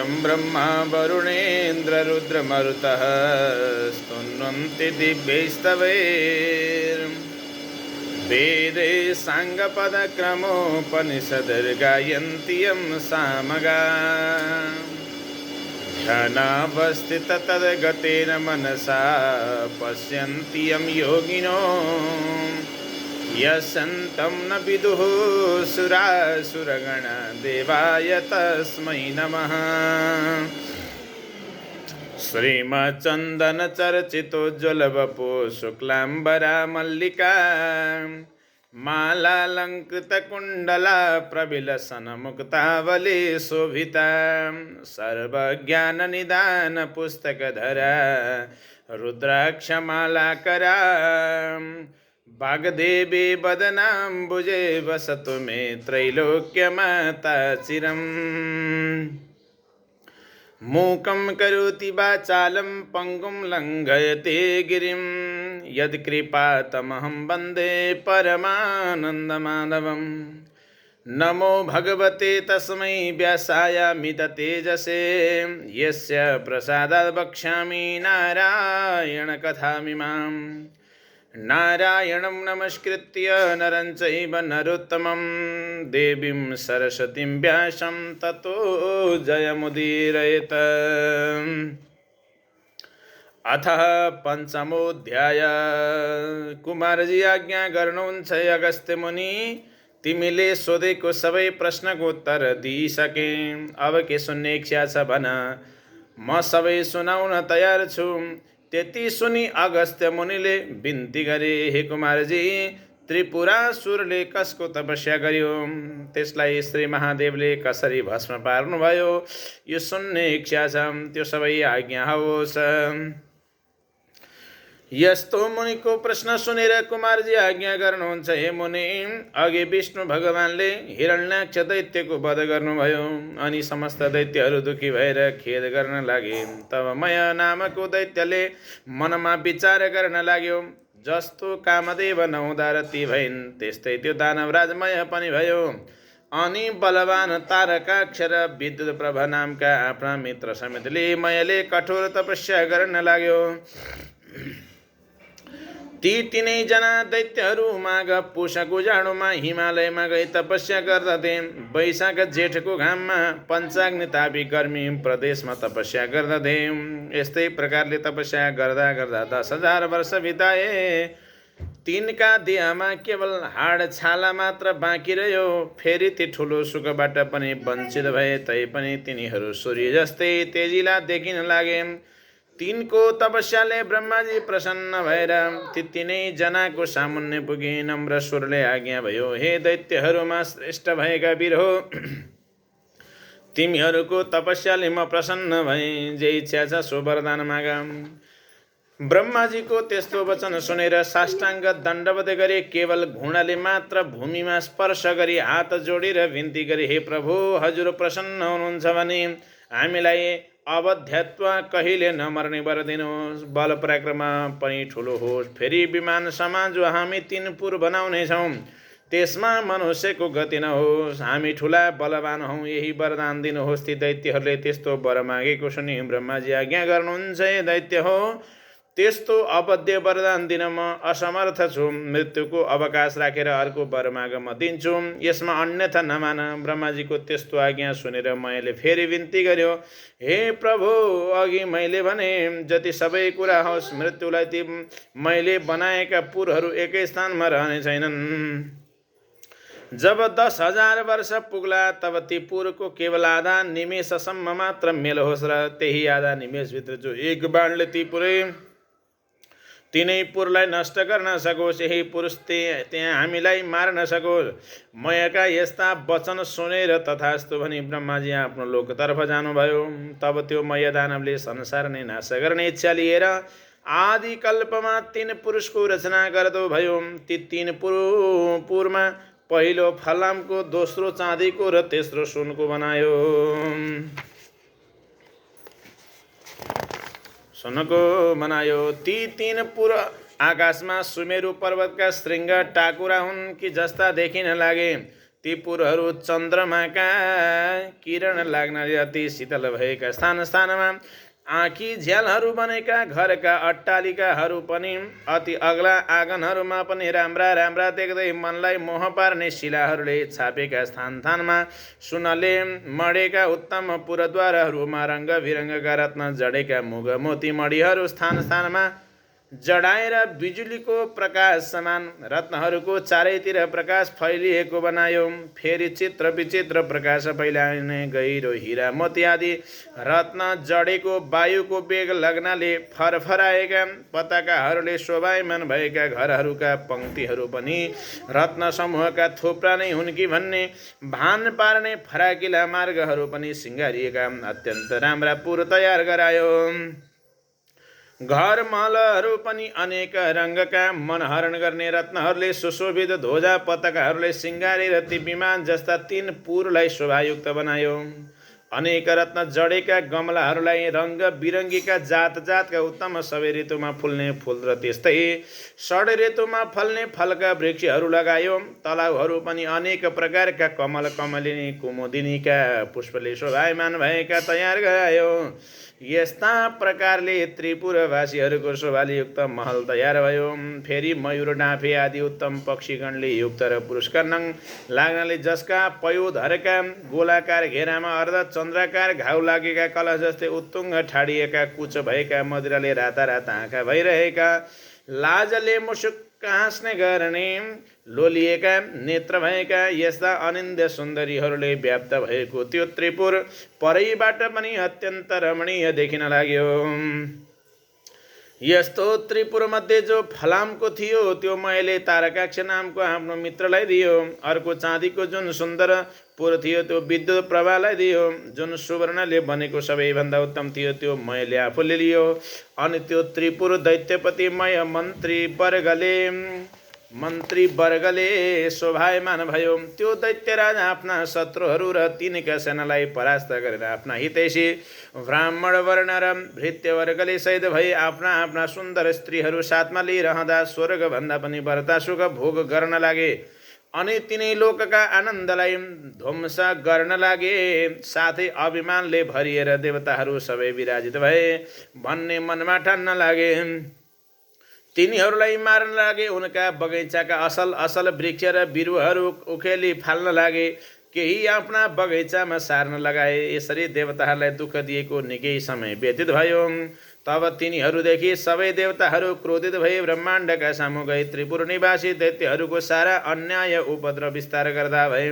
यं ब्रह्मा वरुणेन्द्ररुद्रमरुतः स्तुन्वन्ति दिव्यैस्तवैर्वेदे साङ्गपदक्रमोपनिषद्गायन्ति यं सामगाः ध्यानावस्थिततद्गतेन मनसा पश्यन्ति यं योगिनो यस्यन्तं न विदुः सुरासुरगणा देवाय तस्मै नमः। श्रीमच्चन्दनचर्चितोज्ज्वलवपो शुक्लाम्बरा मल्लिका मालालङ्कृतकुण्डला प्रविलसन्मुक्तावली शोभिता सर्वज्ञाननिदानपुस्तकधरा रुद्राक्षमालाकरा वाग्देवी वदनाम्बुजे वसतु मे त्रैलोक्यमाता चिरम्। मूकं करोति वाचालं पङ्गुं लङ्घयते गिरिं यत्कृपातमहं वन्दे परमानन्दमाधवम्। नमो भगवते तस्मै व्यासायामिततेजसे यस्य प्रसादात् वक्ष्यामि नारायणकथामिमाम्। नारायणं नमस्कृत्य नरं चैव नरोत्तमं देवीं सरस्वतीं व्यासं ततो जयमुदीरयेत्। अथ पञ्चमोऽध्याय। कुमारजी आज्ञा गर्नुहुन्छ अगस्त्य मुनि, तिमीले सोधेको सबै प्रश्नको उत्तर दिइसके। अब के सुन्ने इच्छा छ भन, म सबै सुनाउन तयार छु। त्यति सुनि अगस्त्य मुनिले बिन्ती गरे, हे कुमारजी, त्रिपुरासुरले कसको तपस्या गर्यो, त्यसलाई श्री महादेवले कसरी भस्म पार्नुभयो, यो सुन्ने इच्छा छ, त्यो सबै आज्ञा होस्। यस्तो मुनिको प्रश्न सुनेर कुमारजी आज्ञा गर्नुहुन्छ, हे मुनि, अघि विष्णु भगवानले हिरण्याक्ष दैत्यको वध गर्नुभयो अनि समस्त दैत्यहरू दुखी भएर खेद गर्न लागे। तब मया नामको दैत्यले मनमा विचार गर्न लाग्यो, जस्तो कामदेव नहुँदा रति भइन् त्यस्तै त्यो दानवराज मय पनि भयो। अनि बलवान तारकाक्ष र विद्युत प्रभा नामका आफ्ना मित्र समेतले मयले कठोर तपस्या गर्न लाग्यो। ती तीनै जना दैत्यहरू माघ पुषको जाडोमा हिमालयमा गई तपस्या गर्दथे। वैशाख जेठको घाममा पञ्चाग्नि तापी गर्मी प्रदेशमा तपस्या गर्दथे। यस्तै प्रकारले तपस्या गर्दा गर्दा 10,000 वर्ष बिताए। तिनका देहमा केवल हाड छाला मात्र बाँकी रह्यो। फेरि ती ठुलो सुखबाट पनि वञ्चित भए, तैपनि तिनीहरू सूर्य जस्तै तेजिला देखिन लागे। तिनको तपस्याले ब्रह्माजी प्रसन्न भएर ती तीनै जनाको सामुन्ने पुगे। नम्र स्वरले आज्ञा भयो, हे दैत्यहरूमा श्रेष्ठ भएका वीर हो, तिमीहरूको तपस्याले म प्रसन्न भएँ, जे इच्छा छ सो वरदान माग। ब्रह्माजीको त्यस्तो वचन सुनेर साष्टाङ्ग दण्डवत गरे। केवल घुँडाले मात्र भूमिमा स्पर्श गरी हात जोडेर विन्ती गरे, हे प्रभु, हजुर प्रसन्न हुनुहुन्छ भने हामीलाई अवध्यत्व कहिले नमर्ने वर दिनुहोस्। बल पराक्रम पनि ठुलो होस्। फेरि विमान समान जो हामी 3 पुर बनाउनेछौँ, त्यसमा मनुष्यको गति नहोस्। हामी ठुला बलवान हौँ, यही वरदान दिनुहोस्। ती दैत्यहरूले त्यस्तो वर मागेको सुनि ब्रह्माजी आज्ञा गर्नुहुन्छ, हे दैत्य हो, त्यस्तो अवध्य वरदान दिन म असमर्थ छु। मृत्युको अवकाश राखेर अर्को वर माग म दिन्छु, यसमा अन्यथा नमान। ब्रह्माजीको त्यस्तो आज्ञा सुनेर मैले फेरि विन्ती गर्यो, हे प्रभु, अघि मैले भने जति सबै कुरा होस्, मृत्युलाई ती मैले बनाएका पुरहरू एकै स्थानमा रहने छैनन्। जब 10,000 वर्ष पुग्ला तब ती पुरको केवल आधा निमेषसम्म मात्र मेल होस् र त्यही आधा निमेषभित्र जो एक बाणले ती पुरै तीनै पुरलाई नष्ट गर्न सकोस्, यही पुरुष त्यहाँ हामीलाई मार्न सकोस्। मयका यस्ता वचन सुनेर तथास्तु भनी ब्रह्माजी आफ्नो लोकतर्फ जानुभयो। तब त्यो मय दानवले संसार नै नाश गर्ने इच्छा लिएर आदि कल्पमा 3 पुरुषको रचना गर्दो भयो। ती 3 पुरमा पहिलो फलामको, दोस्रो चाँदीको र तेस्रो सुनको बनायो। ती 3 पुर आकाशमा सुमेरु पर्वतका श्रृंग टाकुरा हुन् कि जस्ता देखिन लागे। ती पुरहरू चन्द्रमाका किरण लाग्नाले अति शीतल भएका स्थान स्थानमा आँखी झ्यालहरू बनेका घरका अट्टालिकाहरू पनि अति अग्ला आँगनहरूमा पनि राम्रा राम्रा देख्दै मनलाई मोह पार्ने शिलाहरूले छापेका स्थान स्थानमा सुनले मडेका उत्तम पुरद्वारहरूमा रङ्ग बिरङ्गका रत्न जडेका मुग मोती मणिहरू स्थान स्थानमा जडाएर बिजुलीको प्रकाश समान रत्नहरूको चारैतिर प्रकाश फैलिएको बनायो। फेरि चित्र विचित्र प्रकाश फैलाउने गहिरो हिरा मोती आदि रत्न जडेको वायुको वेग लाग्नाले फरफराएका पताकाहरूले शोभायमान भएका घरहरूका पङ्क्तिहरू पनि रत्न समूहका थोप्रा नै हुन् कि भन्ने भान पार्ने फराकिला मार्गहरू पनि सिँगारिएका अत्यन्त राम्रा पुर तयार गरायो। घर महलहरू पनि अनेक रङ्गका मनहरण गर्ने रत्नहरूले सुशोभित ध्वजा पताकाहरूले सिँगारेर ती विमान जस्ता 3 पुरलाई शोभायुक्त बनायो। अनेक रत्न जडेका गमलाहरूलाई रङ्ग बिरङ्गीका जात जातका उत्तम सबै ऋतुमा फुल्ने फुल र त्यस्तै षड ऋतुमा फल्ने फलका वृक्षहरू लगायो। तलाउहरू पनि अनेक प्रकारका कमल कमलिनी कुमुदिनीका पुष्पले शोभायमान भएका तयार गरायो। यस्ता प्रकारले त्रिपुरवासीहरूको शोभायुक्त महल तयार भयो। फेरि मयूर डाँफे आदि उत्तम पक्षीगणले युक्त र पुरस्कार नङ लाग्नाले जसका पयोधरका गोलाकार घेरामा अर्ध चन्द्राकार घाउ लागेका कलश जस्तै उत्तुङ्ग ठाडिएका कुच भएका मदिराले राता राता आँखा भइरहेका लाजले मुसुक्क हाँस्ने गर्ने लोलिएका नेत्र भएका यस्ता अनिन्द्य सुन्दरीहरूले व्याप्त भएको त्यो त्रिपुर परैबाट पनि अत्यन्त रमणीय देखिन लाग्यो। यस्तो त्रिपुर मध्ये जो फलामको थियो त्यो मैले तारकाक्ष नामको आफ्नो मित्रलाई दियो। अर्को चाँदीको जुन सुन्दर पुर थियो त्यो विद्युत प्रभालाई दियो। जुन सुवर्णले बनेको सबैभन्दा उत्तम थियो त्यो मैले आफूले लियो। अनि त्यो त्रिपुर दैत्यपति मय मन्त्री वर्गले शोभायमान भयो। त्यो दैत्यराज आफ्ना शत्रुहरू र तिनका सेनालाई परास्त गरेर आफ्ना हितैषी ब्राह्मण वर्ण र भृत्यवर्गले सहित भई आफ्ना आफ्ना सुन्दर स्त्रीहरू साथमा लिइरहँदा स्वर्गभन्दा पनि बढ्ता सुख भोग गर्न लागे। अनि तिनै लोकका आनन्दलाई ध्वंस गर्न लागे। साथै अभिमानले भरिएर देवताहरू सबै विराजित भए भन्ने मनमा ठान्न लागे। तिनीहरूलाई मार्न लागे। उनका बगैँचाका असल असल वृक्ष र बिरुवाहरू उखेली फाल्न लागे। केही आफ्ना बगैँचामा सार्न लगाए। यसरी देवताहरूलाई दुःख दिएको निकै समय व्यतीत भयो। तब तिनीहरूदेखि सबै देवताहरू क्रोधित भई ब्रह्माण्डका सामु गए। त्रिपुर निवासी दैत्यहरूको सारा अन्याय उपद्रव विस्तार गर्दा भए।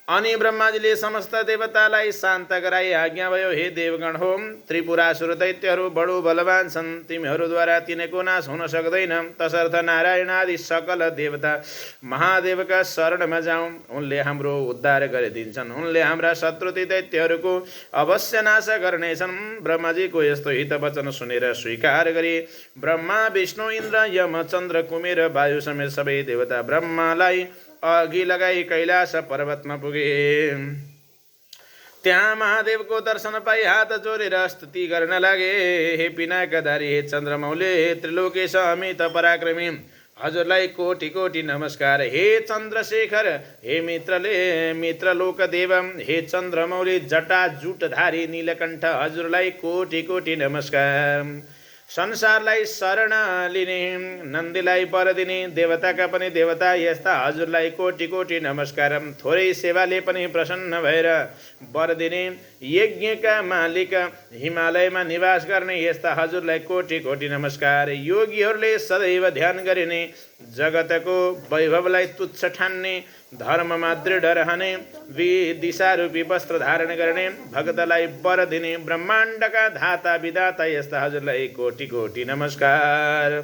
अनि ब्रह्माजीले समस्त देवतालाई शान्त गराई आज्ञा भयो, हे देवगण हो, त्रिपुरासुर दैत्यहरू बडो बलवान छन्। तिमीहरूद्वारा तिनको नाश हुन सक्दैन। तसर्थ नारायण आदि सकल देवता महादेवका शरणमा जाउँ। उनले हाम्रो उद्धार गरिदिन्छन्। उनले हाम्रा शत्रुति दैत्यहरूको अवश्य नाश गर्नेछन्। ब्रह्माजीको यस्तो हित वचन सुनेर स्वीकार गरी ब्रह्मा विष्णु इन्द्र यम चन्द्र कुमेर वायु समेत सबै देवता ब्रह्मालाई अघि लगाई कैलाश पर्वतमा पुगे। त्यहाँ महादेवको दर्शन पाई हात जोडेर स्तुति गर्न लागे। हे पिनाकधारी, हे चन्द्रमौले, हे त्रिलोकेश अमित पराक्रमी, हजुरलाई कोटि कोटि नमस्कार। हे चन्द्रशेखर, हे मित्रलोकदेव, हे चन्द्रमौली जटा जुटधारी नीलकण्ठ, हजुरलाई कोटि कोटि नमस्कार। संसारलाई शरण लिने, नन्दीलाई वर दिने, देवताका पनि देवता यस्ता हजुरलाई कोटि कोटि नमस्कार। थोरै सेवाले पनि प्रसन्न भएर वर दिने, यज्ञका मालिक, हिमालयमा निवास गर्ने यस्ता हजुरलाई कोटि कोटि नमस्कार। योगीहरूले सदैव ध्यान गरिने, जगतको वैभवलाई तुच्छ ठान्ने, धर्ममा दृढ रहने, दिशारूपी वस्त्र धारण गर्ने, भक्तलाई वर दिने, ब्रह्माण्डका धाता विधाता यस्ता हजुरलाई कोटि कोटि नमस्कार।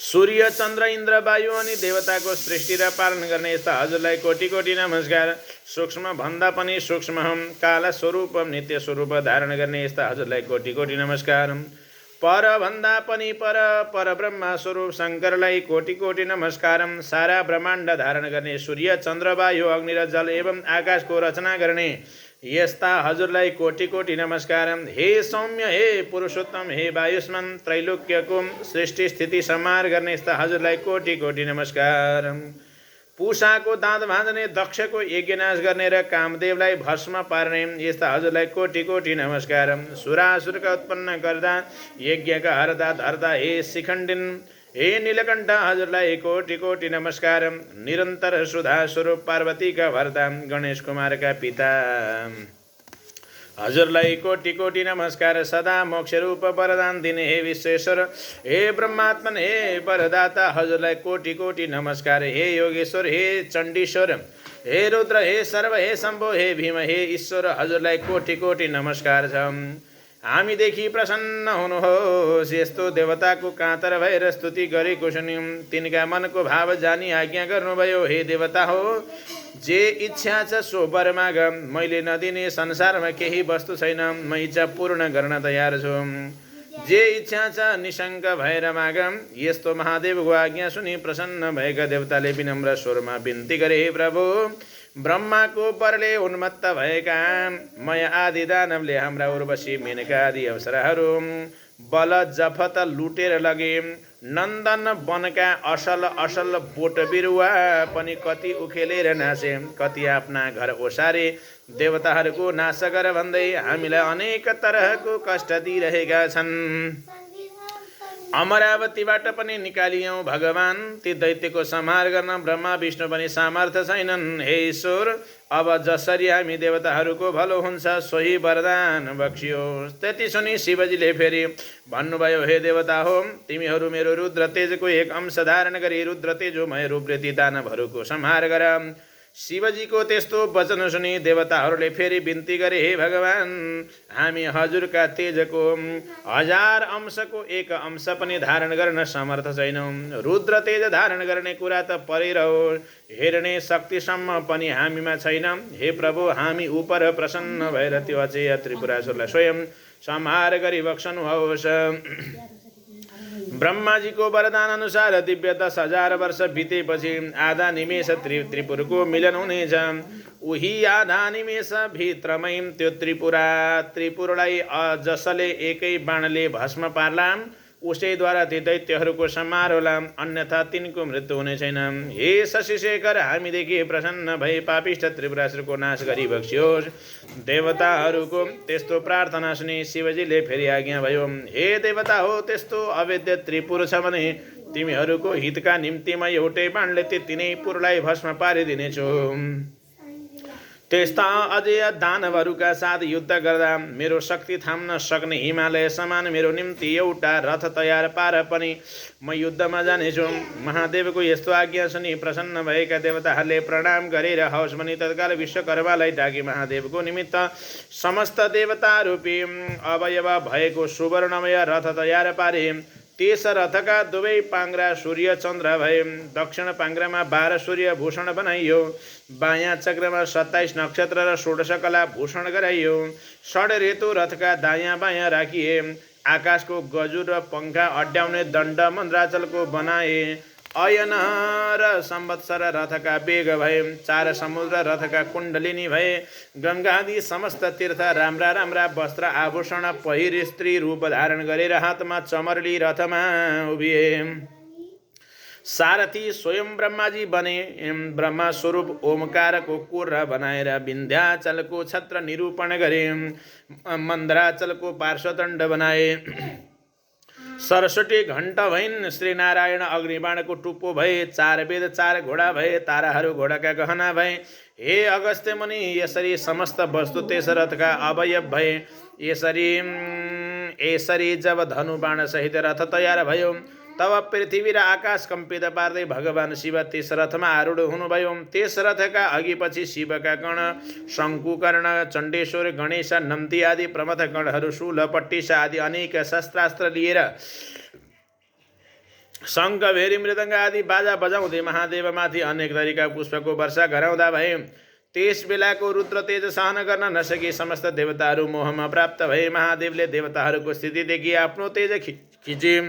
सूर्य चन्द्र इन्द्र वायु अनि देवताको सृष्टि र पालन गर्ने यस्ता हजुरलाई कोटि कोटि नमस्कार। सूक्ष्म भन्दा पनि सूक्ष्म हम, काल स्वरूप नित्य स्वरूप धारण गर्ने यस्ता हजुरलाई कोटि कोटि नमस्कार। पर भन्दा पनि पर ब्रह्म स्वरूप शङ्करलाई कोटि कोटि नमस्कार। सारा ब्रह्माण्ड धारण गर्ने, सूर्य चन्द्र वायु अग्नि र जल एवं आकाशको रचना गर्ने यस्ता हजुरलाई कोटि कोटि नमस्कार। हे सौम्य, हे पुरुषोत्तम, हे वायुष्मान, त्रैलोक्यको सृष्टि स्थिति संहार गर्ने यस्ता हजुरलाई कोटि कोटि नमस्कार। पुषाको दाँत भाँच्ने, दक्षको यज्ञनाश गर्ने र कामदेवलाई भस्म पार्ने यस्ता हजुरलाई कोटि कोटि नमस्कार। सुरासुरका उत्पन्न गर्दा यज्ञका हर्ता धर्ता हे शिखण्डिन, हे नीलकण्ठ हजुरलाई कोटि कोटि नमस्कार। निरन्तर सुधा स्वरूप पार्वतीका भर्ता गणेश कुमारका पिता हजुरलाई कोटि कोटि नमस्कार। सदा मोक्ष रूप वरदान दिने हे विश्वेश्वर, हे ब्रह्मात्मन, हे वरदाता हजुरलाई कोटि कोटि नमस्कार। हे योगेश्वर, हे चण्डीश्वर, हे रुद्र, हे सर्व, हे शम्भो, हे भीम, हे ईश्वर हजुरलाई कोटि कोटि नमस्कार छ। हामीदेखि प्रसन्न हुनुहोस्। यस्तो देवताको कातर भएर स्तुति गरेको सुन्यौँ, तिनका मनको भाव जानी आज्ञा गर्नुभयो। हे देवता हो, जे इच्छा छ सो वर माग, मैले नदिने संसारमा केही वस्तु छैन, म इच्छा पूर्ण गर्न तयार छु। जे इच्छा छ निशङ्क भएर माग। यस्तो महादेवको आज्ञा सुनि प्रसन्न भएका देवताले विनम्र स्वरमा बिन्ती गरे, हे प्रभु, ब्रह्माको वरले उन्मत्त भएका मय आदि दानवले हाम्रा उर्वशी मेनका आदि अप्सराहरू बल जफत लुटेर लगे। नन्दन वनका असल असल बोट बिरुवा पनि कति उखेलेर नासे, कति आफ्ना घर ओसारे देवताहरूको नाश गर भन्दै हामीलाई अनेक तरहको कष्ट दिइरहेका छन्। अमरावतीबाट पनि निकालियौँ भगवान, ती दैत्यको संहार गर्न ब्रह्मा विष्णु पनि सामर्थ्य छैनन्। हे ईश्वर, अब जसरी हामी देवताहरूको भलो हुन्छ सोही वरदान बक्सियोस्। त्यति सुनि शिवजीले फेरि भन्नुभयो, हे देवता हो, तिमीहरू मेरो रुद्र तेजको एक अंश धारण गरी रुद्र तेजोमय रूपले ती दानवहरूको संहार गर। शिवजीको त्यस्तो वचन सुनि देवताहरूले फेरि बिन्ती गरे, हे भगवान, हामी हजुरका तेजको 1000 अंशको एक अंश पनि धारण गर्न समर्थ छैनौँ। रुद्र तेज धारण गर्ने कुरा त परै रह्यो, हेर्ने शक्तिसम्म पनि हामीमा छैन। हे प्रभु, हामी उप प्रसन्न भएर त्यो अचेय त्रिपुरासुरलाई स्वयं संहार गरी बक्सनुहोस्। ब्रह्माजीको वरदान अनुसार दिव्य 10,000 वर्ष बितेपछि आधा निमेष त्रिपुरको मिलन हुनेछ। उही आधा निमेष भित्रमै त्यो त्रिपुरलाई जसले एकै बाणले भस्म पार्ला उसैद्वारा ती दैत्यहरूको संहार होला, अन्यथा तिनको मृत्यु हुने छैन। हे शशिशेखर, हामीदेखि प्रसन्न भई पापिष्ठ त्रिपुरासुरको नाश गरी बक्सियोस्। देवताहरूको त्यस्तो प्रार्थना सुनि शिवजीले फेरि आज्ञा भयो, हे देवता हो, त्यस्तो अवैध त्रिपुर छ भने तिमीहरूको हितका निम्ति म एउटै बाणले ती तिनै पुरलाई भस्म पारिदिनेछु। त्यस्ता अजय दानवहरूका साथ युद्ध गर्दा मेरो शक्ति थाम्न सक्ने हिमालय समान मेरो निम्ति एउटा रथ तयार पार पनि म युद्धमा जानेछु। महादेवको यस्तो आज्ञा सुनि प्रसन्न भएका देवताहरूले प्रणाम गरेर हवस् भनी तत्काल विश्वकर्मालाई डाकी महादेवको निमित्त समस्त देवता रूपी अवयव भएको सुवर्णमय रथ तयार पारे। त्यस रथका दुवै पाङ्ग्रा सूर्य चन्द्र भए। दक्षिण पाङ्ग्रामा 12 सूर्य भूषण बनाइयो, बायाँ चक्रमा 27 नक्षत्र र 16 कला भूषण गराइयो। षड ऋतु रथका दायाँ बायाँ राखिए। आकाशको गजुर र पंखा अड्याउने दण्ड मन्द्राचलको बनाए। अयन र संवत्सर रथका वेग भए। 4 समुद्र रथका कुण्डलिनी भए। गङ्गादि समस्त तीर्थ राम्रा राम्रा वस्त्र आभूषण पहिर स्त्री रूप धारण गरेर हातमा चमरली रथमा उभिए। सारथी स्वयं ब्रह्माजी बने। ब्रह्मा स्वरूप ओमकारको कुर्रा बनाएर विन्ध्याचलको छत्र निरूपण गरे। मन्द्राचलको पार्श्वदण्ड बनाए। सरस्वती घण्ट भइन्। श्रीनारायण अग्निबाणको टुप्पो भए। 4 वेद 4 घोडा भए। ताराहरू घोडाका गहना भए। हे अगस्त्य मुनि, यसरी समस्त वस्तु त्यस रथका अवयव भए। यसरी जब धनुबाण सहित रथ तयार भयो तब पृथ्वी र आकाश कम्पित पार्दै भगवान शिव त्यस रथमा आरूढ हुनुभयो। त्यस रथका अघिपछि शिवका गण शङ्कुकर्ण, चण्डेश्वर, गणेश, नन्दी आदि प्रमथ गणहरू शूल, पट्टिसा आदि अनेक शस्त्रास्त्र लिएर शङ्ख, भेरी, मृदङ्ग आदि बाजा बजाउँदै महादेवमाथि अनेक थरीका पुष्पको वर्षा गराउँदा भए। त्यस बेलाको रुद्र तेज सहन गर्न नसकी समस्त देवताहरू मोहमा प्राप्त भए। महादेवले देवताहरूको स्थिति देखि आफ्नो तेज खिचे।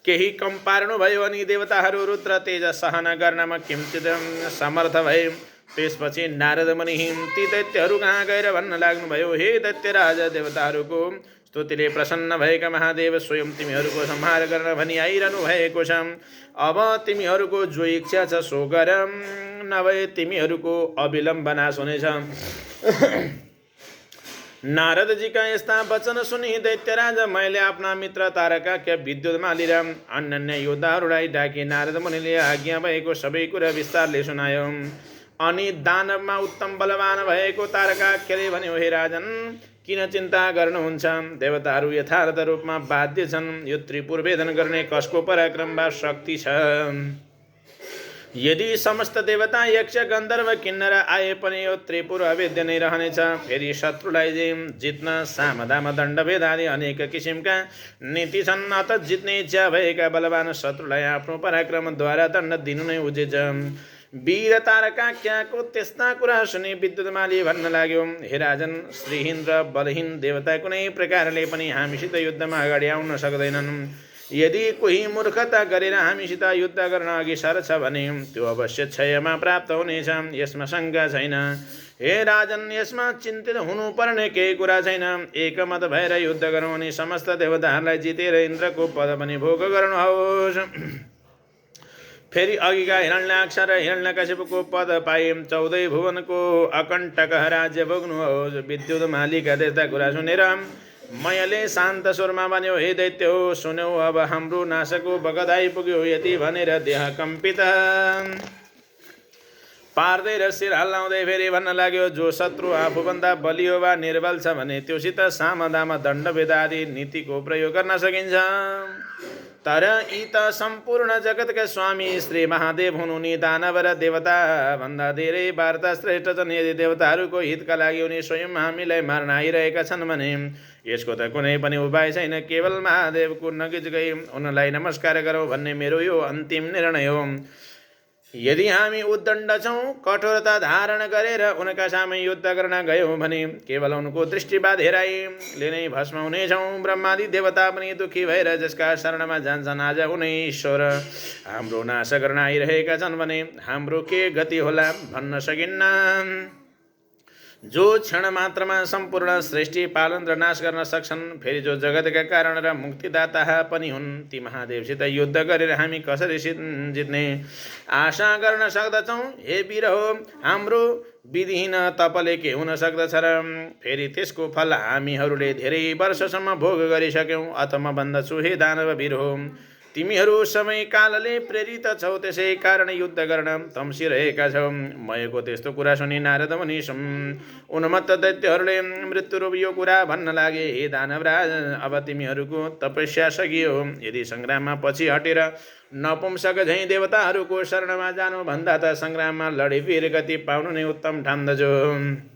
केही कम पार्नुभयो अनि देवताहरू रुद्र तेज सहन गर्नमा किंचित समर्थ भए। त्यसपछि नारद मुनि ती दैत्यहरू कहाँ गएर भन्न लाग्नुभयो, हे दैत्यराज, देवताहरूको स्तुतिले प्रसन्न भएका महादेव स्वयं तिमीहरूको संहार गर्न भनी आइरहनु भएको छ। अब तिमीहरूको जो इच्छा छ सो गर, नभए तिमीहरूको अविलम्ब नाश हुनेछ। नारदजीका यस्ता वचन सुनि दैत्यराज मैले आफ्ना मित्र तारकाख्य विद्युतमाली र अन्य योद्धाहरूलाई डाके नारद मुनिले आज्ञा भएको सबै कुरा विस्तारले सुनायो। अनि दानवमा उत्तम बलवान भएको तारकाख्यले भन्यो, हे राजन, किन चिन्ता गर्नुहुन्छ? देवताहरू यथार्थ रूपमा बाध्य छन्। यो त्रिपुर भेदन गर्ने कसको पराक्रम वा शक्ति छ? यदि समस्त देवता यक्ष गन्धर्व किन्नर आए पनि यो त्रिपुर अवेद्य नै रहनेछ। फेरि शत्रुलाई जित्न सामदाम दण्डभेद आदि अनेक किसिमका नीति छन्। अत जित्ने इच्छा भएका बलवान शत्रुलाई आफ्नो पराक्रमद्वारा दण्ड दिनु नै उचित। वीर तारकाख्यको त्यस्ता कुरा सुनि विद्युतमाली भन्न लाग्यो, हे राजन, श्रीहीन र बलहीन देवता कुनै प्रकारले पनि हामीसित युद्धमा अगाडि आउन सक्दैनन्। यदि कोही मूर्खता गरेर हामीसित युद्ध गर्न अघि सर्छ भने त्यो अवश्य क्षयमा प्राप्त हुनेछ, यसमा शङ्का छैन। हे राजन, यसमा चिन्तित हुनुपर्ने केही कुरा छैन। एकमत भएर युद्ध गरौँ अनि समस्त देवताहरूलाई जितेर इन्द्रको पद पनि भोग गर्नुहोस्। फेरि अघिका हिरण्याक्ष र हिरण्यकशिपुको पद पाए 14 भुवनको अकण्टक राज्य भोग्नुहोस्। विद्युतमालीका त्यस्ता कुरा सुनेर मयले शान्त स्वरमा भन्यो, हे दैत्य हो, सुन्यौ, अब हाम्रो नाशको बगत आइपुग्यो। यति भनेर देह कम्पित पार्दै र शिर हल्लाउँदै फेरि भन्न लाग्यो, जो शत्रु आफूभन्दा बलियो वा निर्बल छ भने त्योसित सामदाम दण्डभेद आदि नीतिको प्रयोग गर्न सकिन्छ। तर यी त सम्पूर्ण जगतका स्वामी श्री महादेव हुनु नि दानव र देवता भन्दा धेरै वार्ता श्रेष्ठ छन्। यदि देवताहरूको हितका लागि उनी स्वयं हामीलाई मार्न आइरहेका छन् भने यसको त कुनै पनि उपाय छैन। केवल महादेवको नजिक गई उनलाई नमस्कार गरौँ भन्ने मेरो यो अन्तिम निर्णय हो। यदि हामी उद्दण्ड छौँ, कठोरता धारण गरेर उनका सामै युद्ध गर्न गयौँ भने केवल उनको दृष्टिवाद हेराइले नै भस्म हुनेछौँ। ब्रह्मादि देवता पनि दुखी भएर जसका शरणमा जान्छन्, आज उनै ईश्वर हाम्रो नाश गर्न आइरहेका छन् भने हाम्रो के गति होला भन्न सकिन्न। जो क्षण मात्रमा सम्पूर्ण सृष्टि पालन र नाश गर्न सक्छन्, फेरि जो जगतका कारण र मुक्तिदाता पनि हुन्, ती महादेवसित युद्ध गरेर हामी कसरी जित्ने आशा गर्न सक्दछौँ? हे वीर हो, हाम्रो विधिहीन तपले के हुन सक्दछ र? फेरि त्यसको फल हामीहरूले धेरै वर्षसम्म भोग गरिसक्यौँ। अत म भन्दछु, हे दानव वीर हो, तिमीहरू समय कालले प्रेरित छौ, त्यसै कारण युद्ध गर्न तम्सिरहेका छौ। मयको त्यस्तो कुरा सुनि नारद मुनि उन्मत्त दैत्यहरूले मृत्युरूप यो कुरा भन्न लागे, हे दानवराज, अब तिमीहरूको तपस्या सकियो। यदि सङ्ग्राममा पछि हटेर नपुंसक झैँ देवताहरूको शरणमा जानुभन्दा त सङ्ग्राममा लडी वीर गति पाउनु नै उत्तम ठान्दछु।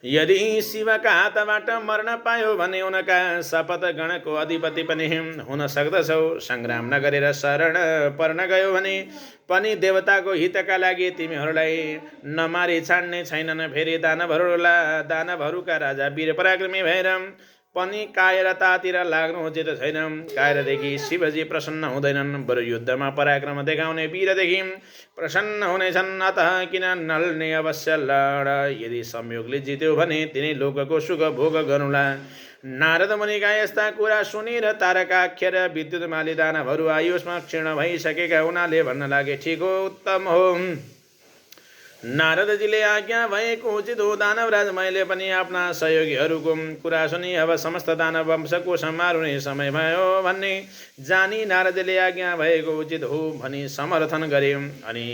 यदि शिवका हातबाट मर्न पायो भने उनका शपथ गणको अधिपति पनि हुन सक्दछौ। सङ्ग्राम नगरेर शरण पर्न गयो भने पनि देवताको हितका लागि तिमीहरूलाई नमारी छाड्ने छैनन्। फेरि दानवहरूका राजा वीर पराक्रमी भएर पनि कायरतातिर लाग्नु उचित छैन। कायरदेखि शिवजी प्रसन्न हुँदैनन्, बरु युद्धमा पराक्रम देखाउने वीरदेखि प्रसन्न हुनेछन्। अतः किन नल्ने, अवश्य लड। यदि संयोगले जित्यो भने तिनी लोकको सुख भोग गर्नुला। नारद मुनिका यस्ता कुरा सुनेर तारकाख्य र विद्युतमाली दानवहरू आयुषमा क्षीण भइसकेका हुनाले भन्न लागे, ठिक हो, उत्तम हो। नारदजीले आज्ञा भएको उचित हो। दानवराज, मैले पनि आफ्ना सहयोगीहरूको कुरा सुनि अब समस्त दानव वंशको संहार हुने समय भयो भन्ने जानी नारदले आज्ञा भएको उचित हो भनी समर्थन गरे। अनि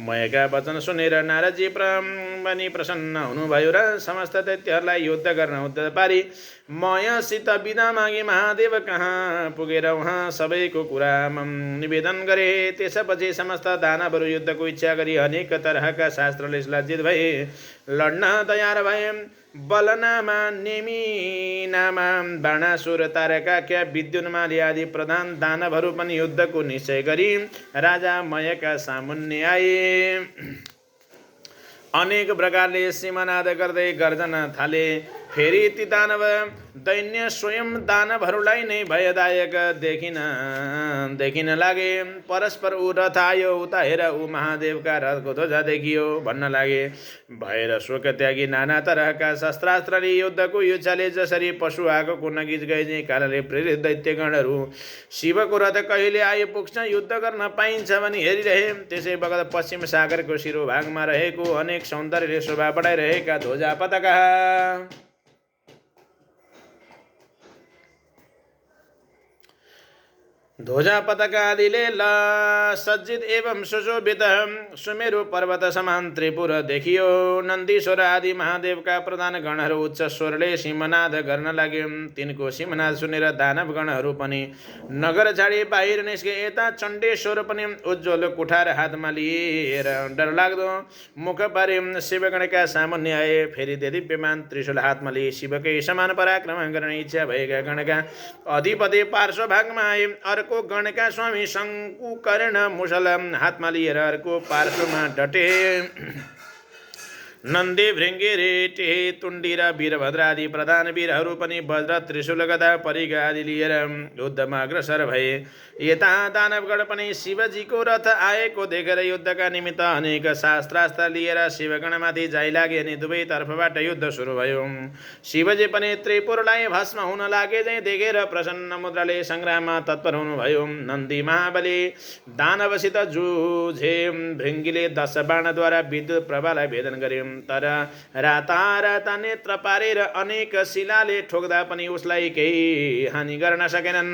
मयका वचन सुनेर नारदजी पनि प्रसन्न हुनुभयो र समस्त दैत्यहरूलाई युद्ध गर्न उद्यत पारी मयसित बिदा मागी महादेव कहाँ पुगेर उहाँ सबैको कुरा निवेदन गरे। त्यसपछि समस्त दानवहरू युद्धको इच्छा गरी अनेक तरहका शास्त्रले लज्जित भए लड्न तयार भए। बलनामा, नेमिनामा, बाणासुर, तारकाख्य, विद्युन्माली आदि प्रधान दानवहरू पनि युद्धको निश्चय गरी राजा मयका सामुन्ने आए। अनेक प्रकारले सिंहनाद गर्दै गर्जन थाले। फेरि ती दानव दैन्य स्वयं दानवहरूलाई नै भयदायक देखिन लागे। परस्पर ऊ रथ आयो, उता हेर ऊ महादेवका रथको ध्वजा देखियो। भन्न लागे, भएर शोक त्यागी नाना तरहका शस्त्रास्त्रले युद्धको युद्धले जसरी पशु आगोको नगिज गए कालले प्रेरित दैत्यगणहरू शिवको रथ कहिले आइपुग्छ, युद्ध गर्न पाइन्छ भनी हेरिरहे। त्यसै बगत पश्चिम सागरको शिरोभागमा रहेको अनेक सौन्दर्यले शोभा बढाइरहेका ध्वजा पताका आदिले सज्जित एवं सुशोभित सुमेरु पर्वत समान त्रिपुर देखियो। नन्दीश्वर आदि महादेवका प्रधान गणहरू उच्च स्वरले सिंहनाद गर्न लागे। तिनको सिंहनाद सुनेर दानव गणहरू पनि नगर छाडी बाहिर निस्के। यता चण्डेश्वर पनि उज्जवल कुठार हातमा लिएर डरलाग्दो मुख पारे शिवगणका सामान्य आए। फेरि दिव्यमान त्रिशूल हातमा लिए शिवकै समान पराक्रम गर्ने इच्छा भएका गणका अधिपति पार्श्वभागमा आए। अर्को गणका स्वामी शङ्कुकर्ण मुसल हातमा लिएर अर्को पार्श्वमा डटे। नन्दी भृङ्गी रेटे तुण्डी र वीरभद्र आदि प्रधान वीरहरू पनि वज्र त्रिशूल गदा परिगा आदि लिएर युद्धमा अग्रसर भए। यता दानवगण पनि शिवजीको रथ आएको देखेर युद्धका निमित्त अनेक शास्त्रास्त्र लिएर शिवगणमाथि जाइ लागे अनि दुवैतर्फबाट युद्ध सुरु भयो। शिवजी पनि त्रिपुरलाई भस्म हुन लागे चाहिँ देखेर प्रसन्न मुद्राले सङ्ग्राममा तत्पर हुनुभयो। नन्दी महाबली दानवसित जुझे। भृङ्गीले 10 बाणद्वारा विद्युत प्रभालाई भेदन गरे, तर राता नेत्र पारेर अनेक शिलाले ठोक्दा पनि उसलाई केही हानि गर्न सकेनन्।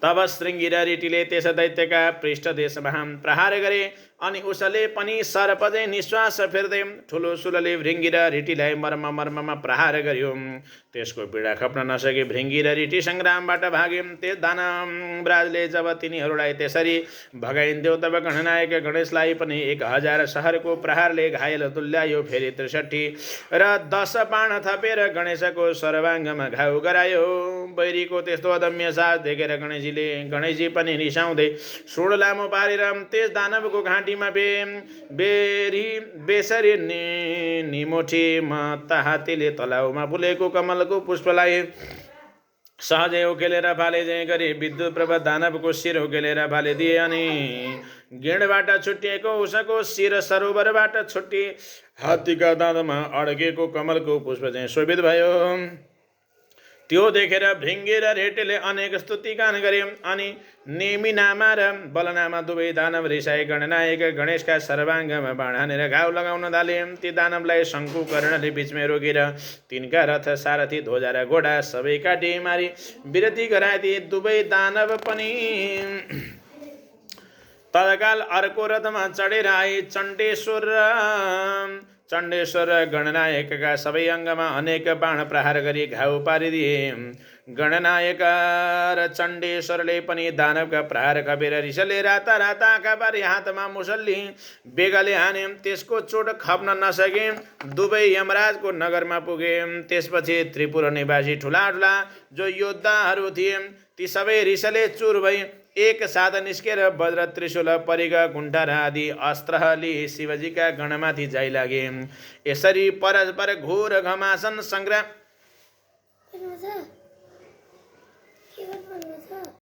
तब श्रृङ्गी र रिटीले त्यस दैत्यका पृष्ठदेशमा प्रहार गरे अनि उसले पनि सर्पझैँ निश्वास फेर्दै ठुलो शूलले भृङ्गी र रिटीलाई मर्ममा प्रहार गर्यो। त्यसको पीडा खप्न नसके भृङ्गी र रिटी सङ्ग्रामबाट भागे। त्यस दानवराजले जब तिनीहरूलाई त्यसरी भगाइन्थ्यो तब गणनायक गणेशलाई पनि 1000 सहरको प्रहारले घायल तुल्यायो। फेरि 63 र 10 बाण थपेर गणेशको सर्वाङ्गमा घाउ गरायो। बैरीको त्यस्तो अदम्य साथ देखेर गणेशजी पनि रिसाउँदै सुड लामो पारेर त्यस दानवको घाँटीमा बेसरी निमोठी हात्तीले तलाउमा फुलेको कमलको पुष्पलाई सहजै उकेलेर फाले चाहिँ गरी विद्युत प्रभा दानवको शिर उकेलेर फालिदिए अनि गेडबाट छुट्टिएको उसको शिर सरोवरबाट छुट्टी हात्तीका दाँतमा अड्केको कमलको पुष्प चाहिँ शोभित भयो। त्यो देखेर भृङ्गी र रेटेले अनेक स्तुतिगान गरे अनि नेमिनामा र बलनामा दुवै दानव रिसाए। गणनायक गणेशका सर्वाङ्गमा बाण हानेर घाउ लगाउन थाले। ती दानवलाई शङ्कुकर्णले बिचमै रोकेर तिनका रथ सारथी ध्वजा र घोडा सबै काटी मारी विरति गराए। दुवै दानव पनि तत्काल अर्को रथमा चढेर आए। चण्डेश्वर गणनायकका सबै अङ्गमा अनेक बाण प्रहार गरी घाउ पारिदिए। गणनायक र चण्डेश्वरले पनि दानवका प्रहार खपेर रिसले राता आँखा पारी हातमा मुसल्ली बेगले हाने। त्यसको चोट खप्न नसके दुवै यमराजको नगरमा पुगे। त्यसपछि त्रिपुर निवासी ठुला जो योद्धाहरू थिए ती सबै रिसले चुर भई एक साथ निस्केर वज्र त्रिशूल परिगा कुण्ठार आदि अस्त्र लिए शिवजीका गणमाथि जाइ लागे। यसरी परस्पर घोर घमासन सङ्ग्राम